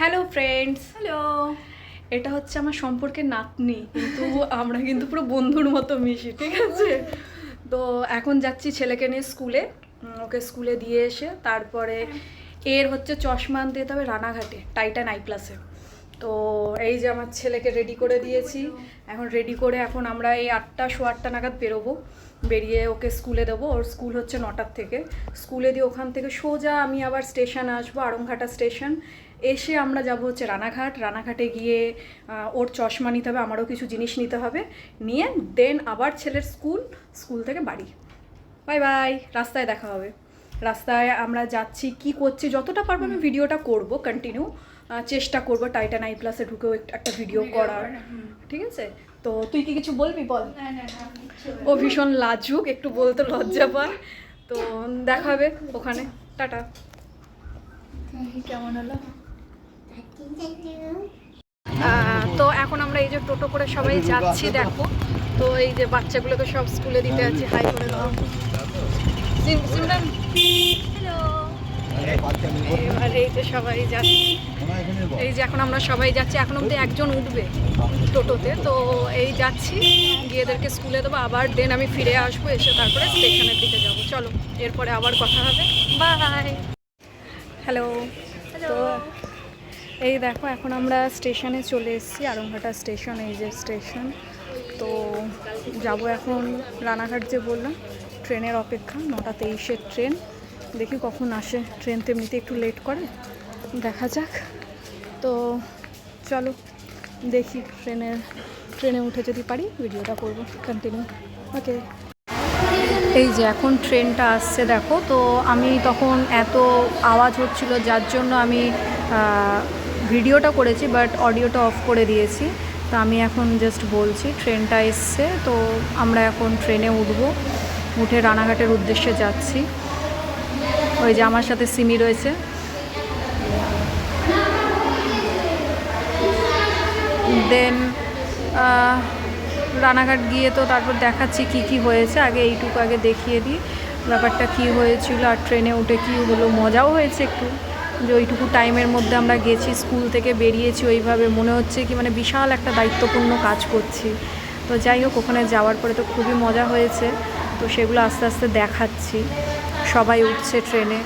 Hello friends, hello. এটা হচ্ছে আমার সম্পর্কের নাতনি, কিন্তু আমরা কিন্তু পুরো বন্ধুর মতো মিশি, ঠিক আছে? তো এখন যাচ্ছি ছেলেকে নিয়ে স্কুলে, ওকে স্কুলে দিয়ে এসে তারপরে এর হচ্ছে চশমা আনতে যেতে হবে রানাঘাটে, টাইটান আই প্লাসে। তো এই যে আমার ছেলেকে রেডি করে দিয়েছি, এখন রেডি করে এখন আমরা এই 8টা নাগাদ বেরোবো, বেরিয়ে ওকে স্কুলে দেবো। ওর স্কুল হচ্ছে 9টার থেকে, স্কুলে দিয়ে ওখান থেকে সোজা আমি আবার স্টেশনে আসবো, আড়ংঘাটা স্টেশন। এসে আমরা যাব হচ্ছে রানাঘাটে গিয়ে ওর চশমা নিতে হবে, আমারও কিছু জিনিস নিতে হবে, নিয়ে দেন আবার ছেলের স্কুল থেকে বাড়ি। বাই বাই, রাস্তায় দেখা হবে। রাস্তায় আমরা যাচ্ছি, কি করছি যতটা পারবো আমি ভিডিওটা করব, কন্টিনিউ চেষ্টা করব টাইটান আই প্লাসে ঢুকেও একটা ভিডিও করার, ঠিক আছে? তো তুই কি কিছু বলবি বল। ও ভীষণ লাজুক, একটু বলতে লজ্জা পায়। তো দেখা হবে ওখানে, টাটা। কেমন হলো? তো এখন আমরা এই যে টোটো করে সবাই যাচ্ছি, দেখো। তো এই যে বাচ্চাগুলোকে সব স্কুলে দিতে যাচ্ছি, হাই করে দাও সিমরান। এবার এই যে সবাই যাচ্ছি, এই যে এখন আমরা সবাই যাচ্ছি, এখন অব্দি একজন উঠবে টোটোতে। তো এই যাচ্ছি, গিয়ে এদেরকে স্কুলে দেবো, আবার দেন আমি ফিরে আসবো, এসে তারপরে স্টেশনের দিকে যাবো। চলো, এরপরে আবার কথা হবে, বাই। হ্যালো। তো এই দেখো এখন আমরা স্টেশনে চলে এসেছি, আড়ংঘাটা স্টেশন, এই যে স্টেশন। তো যাব এখন রানাঘাট, যে বললাম ট্রেনের অপেক্ষা, 9:23-এর ট্রেন, দেখি কখন আসে। ট্রেন তো এমনিতে একটু লেট করে, দেখা যাক। তো চলো দেখি, ট্রেনে উঠে যদি পারি ভিডিওটা করবো কন্টিনিউ। ওকে, এই যে এখন ট্রেনটা আসছে দেখো। তো আমি তখন এত আওয়াজ হচ্ছিল যার জন্য আমি ভিডিওটা করেছি, বাট অডিওটা অফ করে দিয়েছি। তো আমি এখন জাস্ট বলছি, ট্রেনটা এসছে, তো আমরা এখন ট্রেনে উঠে রানাঘাটের উদ্দেশ্যে যাচ্ছি। ওই যে আমার সাথে সিমি রয়েছে। দেন রানাঘাট গিয়ে তো তারপর দেখাচ্ছি কি হয়েছে, আগে এইটুকু আগে দেখিয়ে দিই ব্যাপারটা কি হয়েছিল, আর ট্রেনে উঠে কি হলো। মজাও হয়েছে একটু, যে ওইটুকু টাইমের মধ্যে আমরা গেছি, স্কুল থেকে বেরিয়েছি, ওইভাবে মনে হচ্ছে কি মানে বিশাল একটা দায়িত্বপূর্ণ কাজ করছি। তো যাই হোক, ওখানে যাওয়ার পরে তো খুবই মজা হয়েছে। তো সেগুলো আস্তে আস্তে দেখাচ্ছি। সবাই উঠছে ট্রেনে।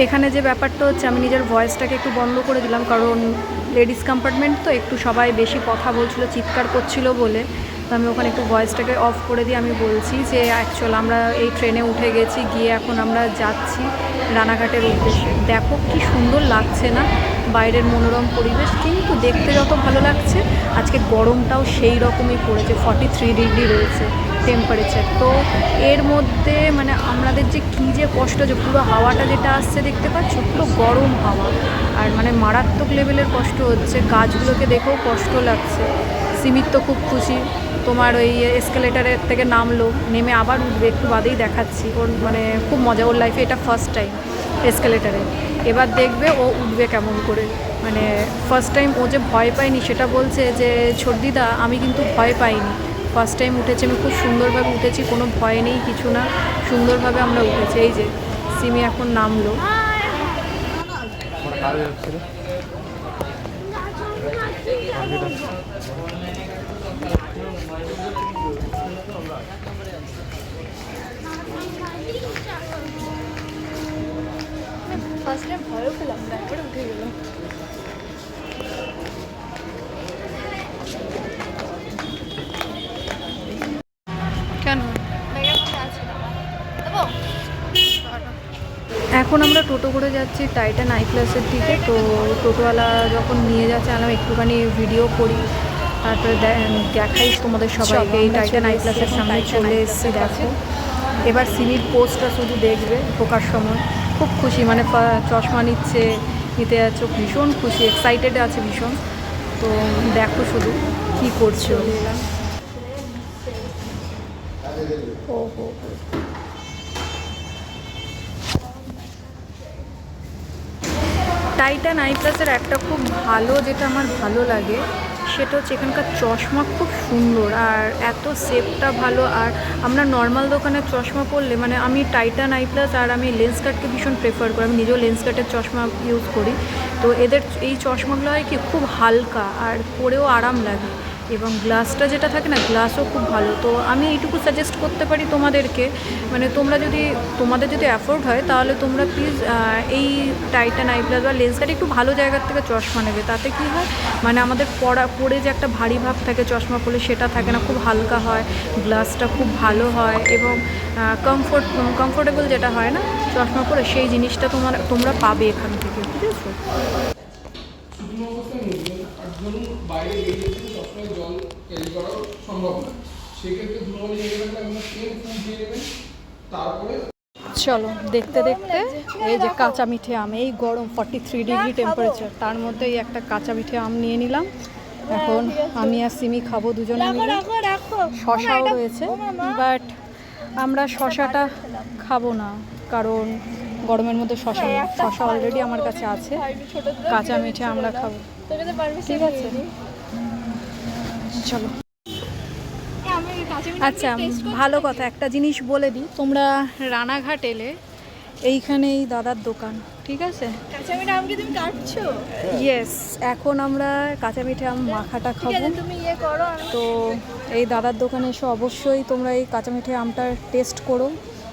এখানে যে ব্যাপারটা হচ্ছে, আমি নিজের ভয়েসটাকে একটু বন্ধ করে দিলাম, কারণ লেডিস কম্পার্টমেন্ট তো একটু সবাই বেশি কথা বলছিল, চিৎকার করছিল বলে। তো আমি ওখানে একটু ভয়েসটাকে অফ করে দিয়ে আমি বলছি যে অ্যাকচুয়াল আমরা এই ট্রেনে উঠে গেছি, গিয়ে এখন আমরা যাচ্ছি রানাঘাটের উদ্দেশ্যে। দেখো কি সুন্দর লাগছে না বাইরের মনোরম পরিবেশ, কিন্তু দেখতে যত ভালো লাগছে, আজকে গরমটাও সেই রকমই পড়েছে, 43 ডিগ্রি রয়েছে টেম্পারেচার। তো এর মধ্যে মানে আমাদের যে কী যে কষ্ট, যে পুরো হাওয়াটা যেটা আসছে দেখতে পাচ্ছ, পুরো গরম হাওয়া, আর মানে মারাত্মক লেভেলের কষ্ট হচ্ছে, গাছগুলোকে দেখেও কষ্ট লাগছে। সিমির তো খুব খুশি, তোমার ওই এসকেলেটারের থেকে নামলো, নেমে আবার উঠবে, একটু বাদেই দেখাচ্ছি। ওর মানে খুব মজা, ওর লাইফে এটা ফার্স্ট টাইম এসকেলেটারে। এবার দেখবে ও উঠবে কেমন করে, মানে ফার্স্ট টাইম ও যে ভয় পায়নি সেটা বলছে যে ছোটদিদা আমি কিন্তু ভয় পাইনি, ফার্স্ট টাইম উঠেছি আমি, খুব সুন্দরভাবে উঠেছি, কোনো ভয় নেই কিছু না, সুন্দরভাবে আমরা উঠেছি। এই যে সিমি এখন নামলো। ফার্স্ট টাইম ভয়ও পেলাম, তারপরে উঠে গেলাম। কেন এখন আমরা টোটো করে যাচ্ছি টাইটান আই প্লাসের দিকে। তো টোটোওয়ালা যখন নিয়ে যাচ্ছে, আমি একটুখানি ভিডিও করি, তারপরে দেখাই তোমাদের সবাইকে। এই টাইটান আই প্লাসের সামনে চলে এসেছি, দেখো। এবার সিমির পোস্টটা শুধু দেখবে ঢোকার সময়, খুব খুশি, মানে চশমা নিতে যাচ্ছে, ভীষণ খুশি, এক্সাইটেড আছে ভীষণ। তো দেখো শুধু কী করছো। ও হো, টাইটান আই প্লাসের একটা খুব ভালো, যেটা আমার ভালো লাগে সেটা হচ্ছে এখানকার চশমা খুব সুন্দর আর এত শেপটা ভালো। আর আমরা নর্মাল দোকানের চশমা পরলে মানে আমি টাইটান আই প্লাস আর আমি লেন্স কাটকে ভীষণ প্রেফার করি, আমি নিজেও লেন্স কাটের চশমা ইউজ করি। তো এদের এই চশমাগুলো হয় কি খুব হালকা আর পরেও আরাম লাগে, এবং গ্লাসটা যেটা থাকে না গ্লাসও খুব ভালো। তো আমি এইটুকু সাজেস্ট করতে পারি তোমাদেরকে, মানে তোমাদের যদি অ্যাফোর্ড হয় তাহলে তোমরা প্লিজ এই টাইটান আই প্লাস বা লেন্স কাট একটু ভালো জায়গার থেকে চশমা নেবে। তাতে কি হয় মানে আমাদের পরে যে একটা ভারী ভাব থাকে চশমা পরলে সেটা থাকে না, খুব হালকা হয়, গ্লাসটা খুব ভালো হয় এবং কমফোর্টেবল যেটা হয় না চশমা পরে সেই জিনিসটা তোমরা পাবে এখান থেকে, বুঝেছো? শুকনো অবস্থায় নিয়ে আর ধরুন বাইরে বেরিয়ে সবসময় জল ক্যারি করা সম্ভব না, সেক্ষেত্রে ধুলোবালি নিয়ে গেলে আপনার সেম ফুড দিয়ে নেবেন। তারপরে চলো দেখতে দেখতে এই যে কাঁচা মিঠে আম, এই গরম 43 ডিগ্রি টেম্পারেচার, তার মধ্যে এই একটা কাঁচা মিঠে আম নিয়ে নিলাম। এখন আমি আর সিমি খাবো দুজনে মিলে। শশাও রয়েছে, বাট আমরা শশাটা খাবো না কারণ গরমের মধ্যে শশা অলরেডি আমার কাছে আছে। কাঁচা মিঠে আমরা খাবো, ঠিক আছে? চলো। আচ্ছা, ভালো কথা, একটা জিনিস বলে দিই, তোমরা রানাঘাট এলে এইখানে এই দাদার দোকান, ঠিক আছে? কাঁচা মিঠে আম কি তুমি কাটছো? ইয়েস, এখন আমরা কাঁচা মিঠে আম মাখাটা খাবো। তুমি ইয়ে করো। তো এই দাদার দোকানে এসে অবশ্যই তোমরা এই কাঁচা মিঠে আমটা টেস্ট করো,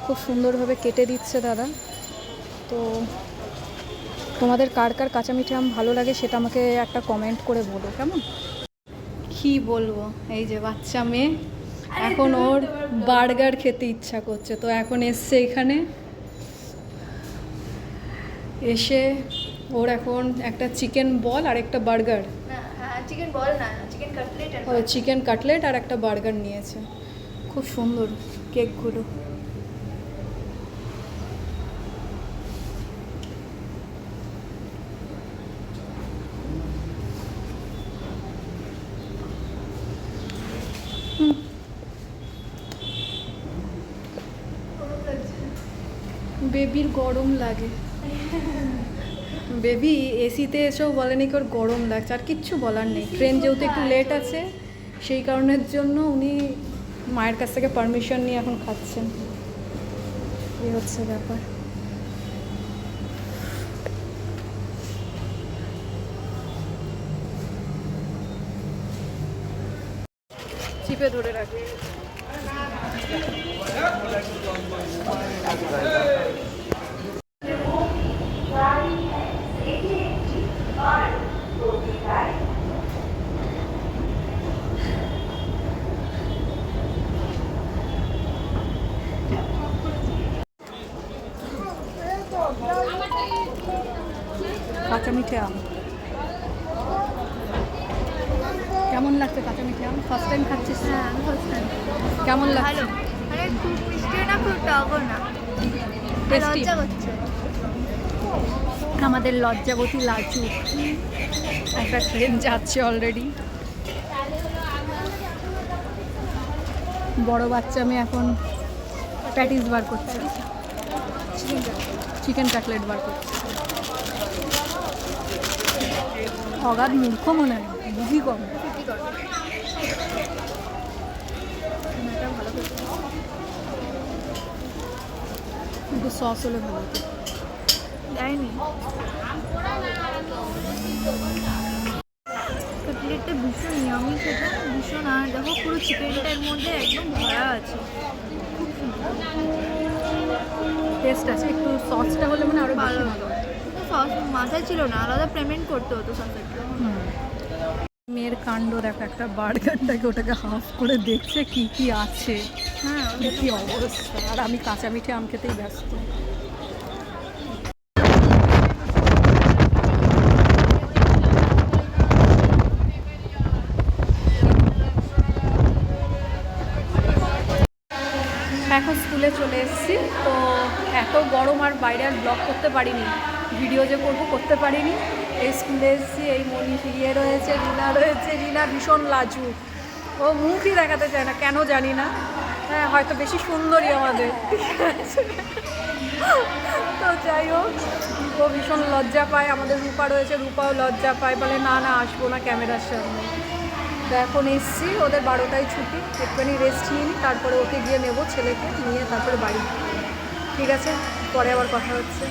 খুব সুন্দরভাবে কেটে দিচ্ছে দাদা। তো তোমাদের কার কার কাঁচা মিঠে আম ভালো লাগে সেটা আমাকে একটা কমেন্ট করে বলো, কেমন? কি বলবো, এই যে বাচ্চা মেয়ে এখন ওর বার্গার খেতে ইচ্ছা করছে, তো এখন এসছে এখানে, এসে ওর এখন একটা চিকেন বল আর একটা বার্গার, চিকেন বল না, চিকেন কাটলেট। ও চিকেন কাটলেট আর একটা বার্গার নিয়েছে। খুব সুন্দর কেকগুলো। বেবির গরম লাগে, বেবি এসিতে এসেও বলেনি কি ওর গরম লাগছে, আর কিচ্ছু বলার নেই। ট্রেন যেহেতু একটু লেট আছে সেই কারণের জন্য উনি মায়ের কাছ থেকে পারমিশন নিয়ে এখন খাচ্ছেন, এই হচ্ছে ব্যাপার। চিপে ধরে রাখি। কাঁচা মিঠে আম কেমন লাগছে? কাঁচা মিঠে আম ফার্স্ট টাইম খাচ্ছিস? হ্যাঁ, আমি ফার্স্ট টাইম। কেমন লাগছে? ভালো, মানে খুব মিষ্টি না, খুব টকও না, টেস্টি। লজ্জা করছে। আমাদের লজ্জাবতী লাজু একটা ট্রেন যাচ্ছে অলরেডি। বড় বাচ্চা মেয়ে এখন প্যাটিস বার করছে, চিকেন কাটলেট বার করছে। অগাধ মূর্খ মনে হয়, বুঝি কম। একটু সস হলে ভালো হতো। যায়নি কাটলেটটা ভীষণ ইয়ামি খেতে, ভীষণ। আর দেখো পুরো চিকেনটার মধ্যে একদম ভরা আছে, খুব সুন্দর টেস্ট আছে। একটু সসটা হলে মানে আরো ভালো ভালো। সস মাথায় ছিল না, আলাদা পেমেন্ট করতে হতো সসের। মেয়ের কাণ্ড দেখো, একটা বার্গারটাকে ওটাকে হাফ করে দেখছে কি কি আছে। হ্যাঁ, কি অবস্থা। আর আমি কাঁচা মিঠে আম খেতেই ব্যস্ত। এখন স্কুলে চলে এসেছি, তো এত গরম আর বাইরে আর ব্লগ করতে পারিনি, ভিডিও যে করতে পারিনি। এই স্কুলে এসেছি, এই মনি ফিরিয়ে রয়েছে, রিনা ভীষণ লাজু, ও মুখই দেখাতে চায় না কেন জানি না। হ্যাঁ, হয়তো বেশি সুন্দরী আমাদের, ঠিক আছে। তো যাই হোক, ও ভীষণ লজ্জা পায়। আমাদের রূপা রয়েছে, রূপাও লজ্জা পায়, বলে না না আসবো না ক্যামেরার সামনে। তো এখন এসছি, ওদের 12টায় ছুটি, একটুখানি রেস্ট নিয়ে নিই, তারপরে ওকে গিয়ে নেবো, ছেলেকে নিয়ে তারপরে বাড়ি। ঠিক আছে, পরে আবার কথা হচ্ছে।